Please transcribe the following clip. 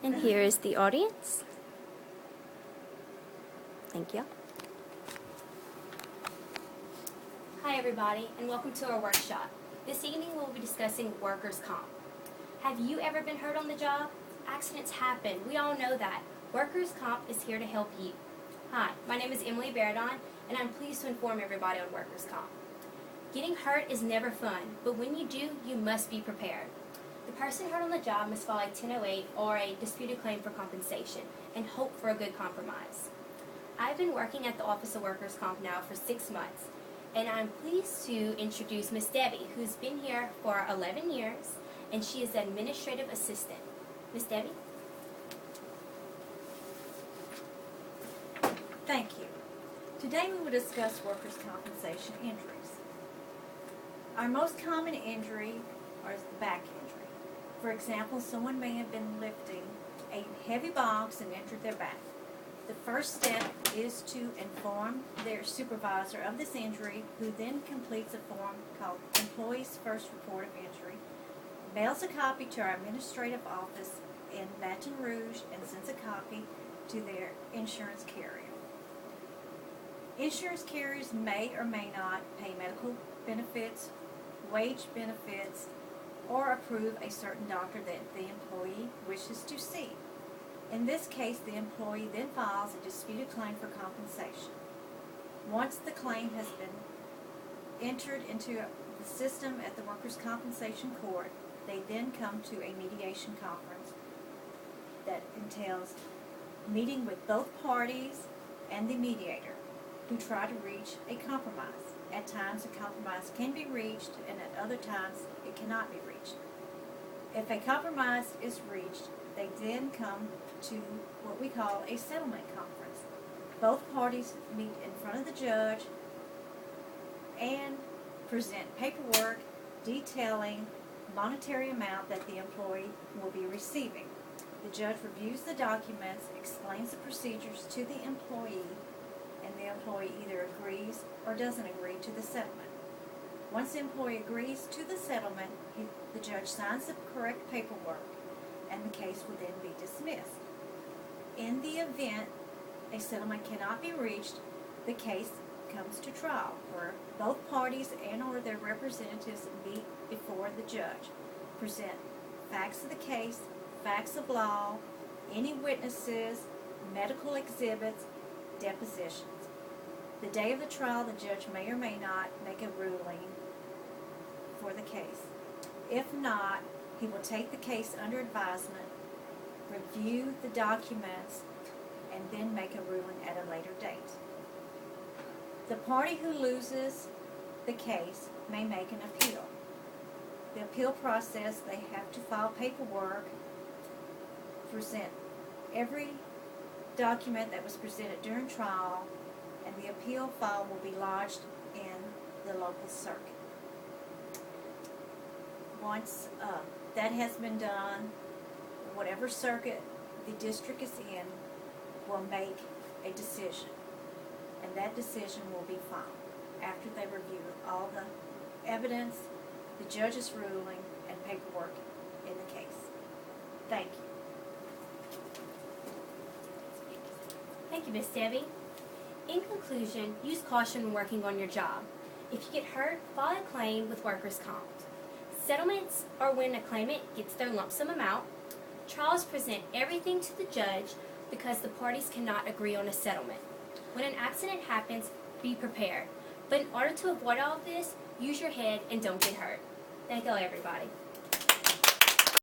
And here is the audience. Thank you. Hi everybody, and welcome to our workshop. This evening we'll be discussing workers' comp. Have you ever been hurt on the job? Accidents happen, we all know that. Workers' comp is here to help you. Hi, my name is Emily Baradon, and I'm pleased to inform everybody on workers' comp. Getting hurt is never fun, but when you do, you must be prepared. The person hurt on the job must file a 1008 or a disputed claim for compensation and hope for a good compromise. I've been working at the Office of Workers' Comp now for 6 months, and I'm pleased to introduce Miss Debbie, who's been here for 11 years, and she is the administrative assistant. Miss Debbie? Thank you. Today we will discuss workers' compensation injuries. Our most common injury is the back injury. For example, someone may have been lifting a heavy box and injured their back. The first step is to inform their supervisor of this injury, who then completes a form called Employee's First Report of Injury, mails a copy to our administrative office in Baton Rouge, and sends a copy to their insurance carrier. Insurance carriers may or may not pay medical benefits, wage benefits, or approve a certain doctor that the employee wishes to see. In this case, the employee then files a disputed claim for compensation. Once the claim has been entered into the system at the Workers' Compensation Court, they then come to a mediation conference that entails meeting with both parties and the mediator, who try to reach a compromise. At times a compromise can be reached, and at other times it cannot be reached. If a compromise is reached, they then come to what we call a settlement conference. Both parties meet in front of the judge and present paperwork detailing monetary amount that the employee will be receiving. The judge reviews the documents, explains the procedures to the employee, and the employee either agrees or doesn't agree to the settlement. Once the employee agrees to the settlement, the judge signs the correct paperwork, and the case will then be dismissed. In the event a settlement cannot be reached, the case comes to trial, where both parties and or their representatives meet before the judge, present facts of the case, facts of law, any witnesses, medical exhibits, depositions. The day of the trial, the judge may or may not make a ruling for the case. If not, he will take the case under advisement, review the documents, and then make a ruling at a later date. The party who loses the case may make an appeal. The appeal process, they have to file paperwork, present every document that was presented during trial, and the appeal file will be lodged in the local circuit. Once that has been done, whatever circuit the district is in will make a decision, and that decision will be final after they review all the evidence, the judge's ruling, and paperwork in the case. Thank you. Thank you, Miss Debbie. In conclusion, use caution when working on your job. If you get hurt, file a claim with workers' comp. Settlements are when a claimant gets their lump sum amount. Trials present everything to the judge because the parties cannot agree on a settlement. When an accident happens, be prepared. But in order to avoid all of this, use your head and don't get hurt. Thank you, everybody.